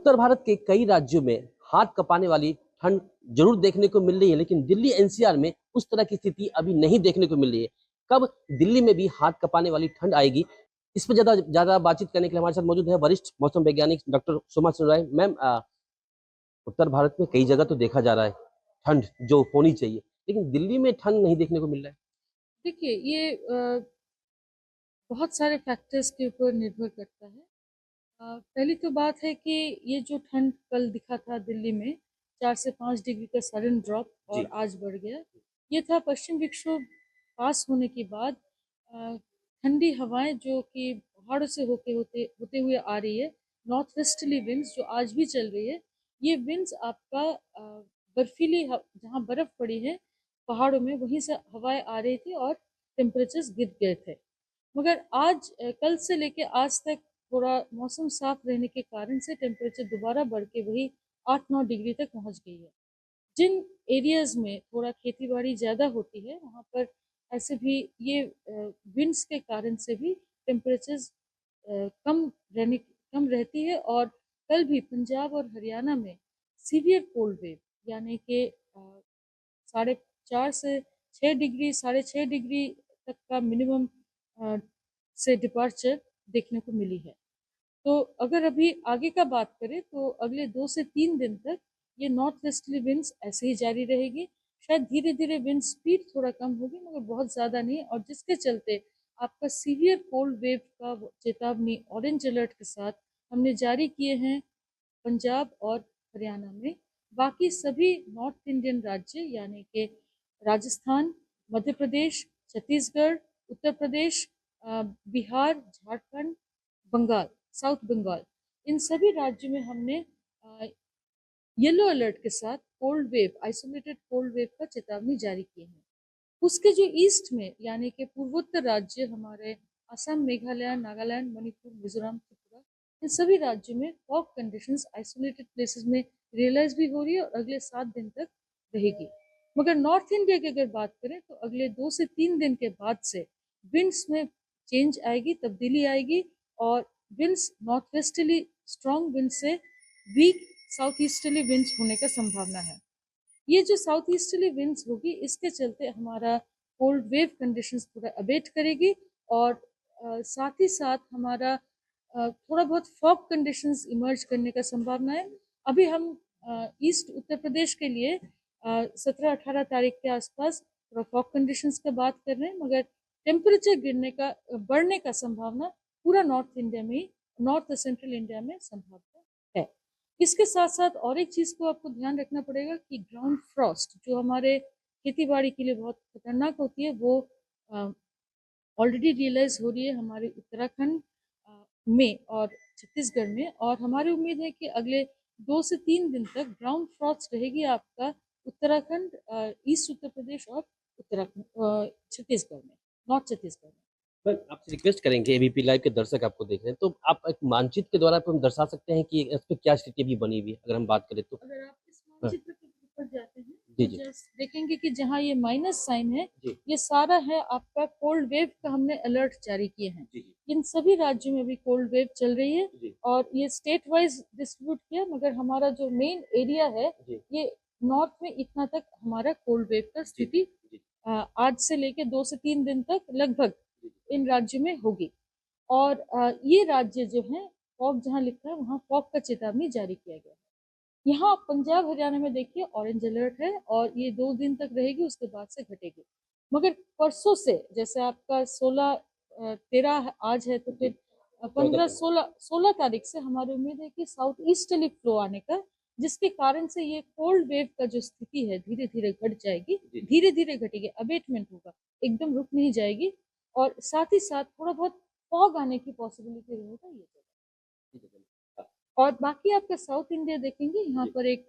उत्तर भारत के कई राज्यों में हाथ कँपाने वाली ठंड ज़रूर देखने को मिल रही है, लेकिन दिल्ली एनसीआर में उस तरह की स्थिति अभी नहीं देखने को मिल रही है। कब दिल्ली में भी हाथ कँपाने वाली ठंड आएगी? इस पे ज़्यादा ज़्यादा बातचीत करने के लिए हमारे साथ मौजूद है वरिष्ठ मौसम वैज्ञानिक डॉक्टर सोमा सुराय। मैम, उत्तर भारत में कई जगह तो देखा जा रहा है ठंड जो होनी चाहिए, लेकिन दिल्ली में ठंड नहीं देखने को मिल रहा है। देखिए, ये बहुत सारे फैक्टर्स के ऊपर निर्भर करता है। पहली तो बात है कि ये जो ठंड कल दिखा था दिल्ली में 4 से 5 डिग्री का सडन ड्रॉप और जी। आज बढ़ गया। ये था पश्चिम विक्षोभ पास होने के बाद ठंडी हवाएं जो कि पहाड़ों से होते होते होते हुए आ रही है, नॉर्थ वेस्टर्ली विंड्स जो आज भी चल रही है। ये विंड्स आपका जहाँ बर्फ पड़ी है पहाड़ों में, वहीं से हवाएं आ रही थी और टेम्परेचर्स गिर गए थे। मगर आज कल से लेके आज तक थोड़ा मौसम साफ रहने के कारण से टेम्परेचर दोबारा बढ़ के वही 8-9 डिग्री तक पहुंच गई है। जिन एरियाज में थोड़ा खेती बाड़ी ज़्यादा होती है वहाँ पर ऐसे भी ये विंड्स के कारण से भी टेम्परेचर्स कम रहती है। और कल भी पंजाब और हरियाणा में सीवियर कोल्ड वेव यानी कि 4.5 से 6 डिग्री 6.5 डिग्री तक का मिनिमम से डिपार्चर देखने को मिली है। तो अगर अभी आगे का बात करें तो अगले 2 से 3 दिन तक ये नॉर्थ वेस्टर्ली विंड्स ऐसे ही जारी रहेगी। शायद धीरे धीरे विंड स्पीड थोड़ा कम होगी मगर बहुत ज़्यादा नहीं, और जिसके चलते आपका सीवियर कोल्ड वेव का चेतावनी ऑरेंज अलर्ट के साथ हमने जारी किए हैं पंजाब और हरियाणा में। बाकी सभी नॉर्थ इंडियन राज्य यानी कि राजस्थान, मध्य प्रदेश, छत्तीसगढ़, उत्तर प्रदेश, बिहार, झारखंड, बंगाल, साउथ बंगाल, इन सभी राज्यों में हमने येलो अलर्ट के साथ cold wave, isolated cold wave का चेतावनी जारी की है। उसके जो ईस्ट में यानी कि पूर्वोत्तर राज्य हमारे असम, मेघालय, नागालैंड, मणिपुर, मिजोरम, त्रिपुरा, इन सभी राज्यों में फॉग कंडीशंस आइसोलेटेड प्लेसेस में रियलाइज भी हो रही है और अगले 7 दिन तक रहेगी। मगर नॉर्थ इंडिया की अगर बात करें तो अगले 2 से 3 दिन के बाद से विंड्स में चेंज आएगी, तब्दीली आएगी, और winds north westerly strong wind से वीक साउथ ईस्टर्ली विंड्स होने का संभावना है। ये जो साउथ ईस्टर्ली विंड्स होगी इसके चलते हमारा कोल्ड वेव कंडीशंस पूरा अबेट करेगी, और साथ ही साथ हमारा थोड़ा बहुत फॉग कंडीशंस इमर्ज करने का संभावना है। अभी हम ईस्ट उत्तर प्रदेश के लिए 17-18 तारीख के आसपास थोड़ा फॉग कंडीशंस का बात कर रहे हैं, मगर टेम्परेचर बढ़ने का संभावना पूरा नॉर्थ इंडिया में, नॉर्थ सेंट्रल इंडिया में संभावना है। इसके साथ साथ और एक चीज़ को आपको ध्यान रखना पड़ेगा कि ग्राउंड फ्रॉस्ट जो हमारे खेती बाड़ी के लिए बहुत खतरनाक होती है वो ऑलरेडी रियलाइज हो रही है हमारे उत्तराखंड में और छत्तीसगढ़ में, और हमारी उम्मीद है कि अगले 2 से 3 दिन तक ग्राउंड फ्रॉस्ट रहेगी आपका उत्तराखंड, ईस्ट उत्तर प्रदेश और उत्तराखंड, छत्तीसगढ़ में, नॉर्थ छत्तीसगढ़ में। मैं आपसे रिक्वेस्ट करेंगे, एबीपी लाइव के दर्शक आपको देख रहे हैं, तो आप एक मानचित्र के द्वारा हम दर्शा सकते हैं कि इस पे क्या स्थिति अभी बनी हुई है, अगर हम बात करें तो? अगर आप इस हाँ। मानचित्र के ऊपर जाते हैं जी, तो जी। जस्ट देखेंगे कि जहाँ ये माइनस साइन है, जी, ये सारा है आपका कोल्ड वेव का हमने अलर्ट जारी किए हैं। जी, जी। इन सभी राज्यों में भी कोल्ड वेव चल रही है, जी, और ये स्टेट वाइज डिस्ट्रीब्यूट किया, मगर हमारा जो मेन एरिया है जी, ये नॉर्थ में इतना तक हमारा कोल्ड वेव का जी, स्थिति जी, आज से लेके 2 से 3 दिन तक लगभग जी, इन राज्यों में होगी। और ये राज्य जो है, फॉग जहाँ लिखा है वहाँ फॉग का चेतावनी जारी किया गया है। यहाँ पंजाब हरियाणा में देखिए ऑरेंज अलर्ट है और ये 2 दिन तक रहेगी, उसके बाद से घटेगी। मगर परसों से जैसे आपका 13 आज है, तो जी। फिर 14 15 तारीख। 16 तारीख से हमारी उम्मीद है कि साउथ ईस्टर्ली फ्लो आने का, जिसके कारण से ये कोल्ड वेव का जो स्थिति है धीरे धीरे घट जाएगी, जी, धीरे धीरे घटेगी, अबेटमेंट होगा, एकदम रुक नहीं जाएगी। और साथ ही साथ थोड़ा बहुत फॉग आने की पॉसिबिलिटी रहेगा ये जगह। ठीक है, चलिए। हाँ, और बाकी आपका साउथ इंडिया देखेंगे, यहाँ जी, पर एक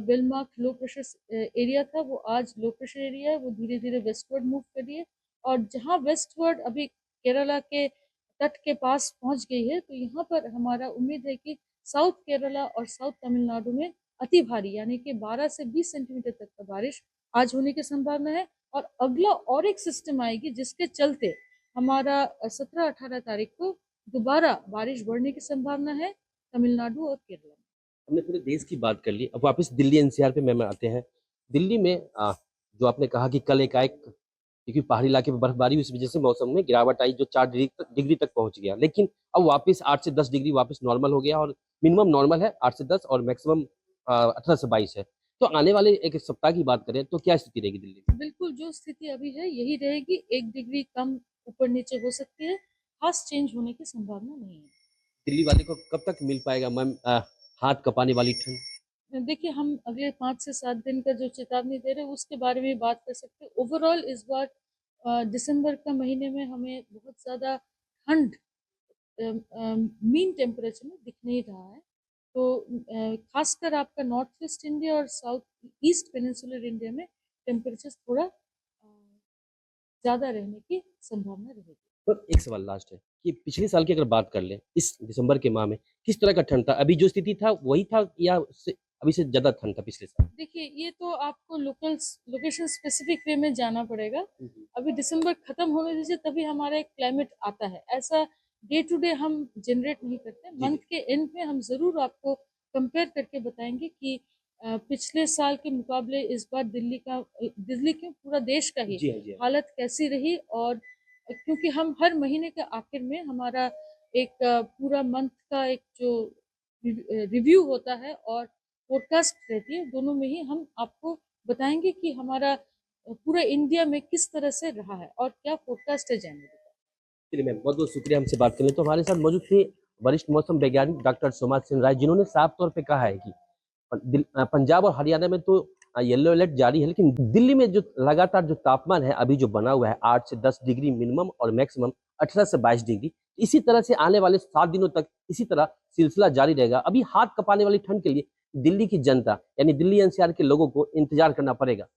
वेलमार्क लो प्रेशर एरिया था, वो आज लो प्रेशर एरिया है, वो धीरे धीरे वेस्टवर्ड मूव कर रही है। और जहाँ वेस्टवर्ड अभी केरला के तट के पास पहुंच गई है, तो यहाँ पर हमारा उम्मीद है कि साउथ केरला और साउथ तमिलनाडु में अति भारी यानी कि 12 से 20 सेंटीमीटर तक का बारिश आज होने की संभावना है। और अगला और एक सिस्टम आएगी जिसके चलते हमारा 17-18 तारीख को दोबारा बारिश बढ़ने की संभावना है तमिलनाडु और केरला में। हमने पूरे देश की बात कर ली, अब वापस दिल्ली एनसीआर पे मैम आते हैं। दिल्ली में जो आपने कहा कि कल एकाएक क्योंकि पहाड़ी इलाके में बर्फबारी हुई, इस वजह से मौसम में गिरावट आई जो 4 डिग्री तक पहुंच गया, लेकिन अब वापस 8 से 10 डिग्री वापस नॉर्मल हो गया और मिनिमम नॉर्मल है 8 से 10 और मैक्सिमम 18 से 22 है। तो आने वाले एक सप्ताह की बात करें तो क्या स्थिति रहेगी दिल्ली में? बिल्कुल जो स्थिति अभी है यही रहेगी, 1 डिग्री कम ऊपर नीचे हो सकती है, खास चेंज होने की संभावना नहीं है। दिल्ली वाले को कब तक मिल पाएगा मैम हाथ कँपाने वाली ठंड? देखिए हम अगले 5 से 7 दिन का जो चेतावनी दे रहे हैं उसके बारे में बात कर सकते हैं। ओवरऑल इस बार दिसंबर का महीने में हमें बहुत ज़्यादा ठंड मीन टेम्परेचर में दिख नहीं रहा है। तो खासकर आपका नॉर्थ ईस्ट इंडिया और साउथ ईस्ट पेनिनसुलर इंडिया में टेम्परेचर थोड़ा ज़्यादा रहने की संभावना रहेगी। तो एक सवाल लास्ट है कि पिछले साल की अगर बात कर लें, इस दिसंबर के माह में किस तरह का ठंड था? अभी जो स्थिति था वही था या उससे अभी से ज़्यादा ठंड था पिछले साल? देखिए ये तो आपको लोकेशन स्पेसिफिक वे में जाना पड़ेगा। हुँ, हुँ। अभी दिसंबर खत्म होने दीजिए तभी हमारा एक क्लाइमेट आता है। ऐसा डे टू डे हम जनरेट नहीं करते। जी, मंथ जी। के एंड में हम ज़रूर आपको कंपेयर करके बताएँगे कि पिछले साल के मुकाबले इस बार दिल्ली क्यों पूरा देश का ही जी हाँ, जी हाँ। हालत कैसी रही और क्योंकि हम हर महीने के आखिर में हमारा एक पूरा मंथ का एक जो रिव्यू होता है और पॉडकास्ट रहती है, दोनों में ही हम आपको बताएँगे कि हमारा पूरा इंडिया में किस तरह से रहा है और क्या पॉडकास्ट है जनवरी का। चलिए मैम बहुत-बहुत शुक्रिया हमसे बात करने तो हमारे साथ मौजूद थे वरिष्ठ मौसम वैज्ञानिक डॉक्टर सोमात सेन राय जिन्होंने साफ तौर पे कहा है कि पंजाब और हरियाणा में तो येलो अलर्ट जारी है, लेकिन दिल्ली में जो लगातार जो तापमान है अभी जो बना हुआ है 8 से 10 डिग्री मिनिमम और मैक्सिमम 18 से 22 डिग्री, इसी तरह से आने वाले 7 दिनों तक इसी तरह सिलसिला जारी रहेगा। अभी हाथ कँपाने वाली ठंड के लिए दिल्ली की जनता यानी दिल्ली एनसीआर के लोगों को इंतजार करना पड़ेगा।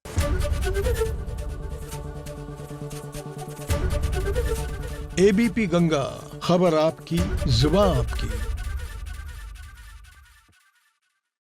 एबीपी गंगा, खबर आपकी, जुबान आपकी।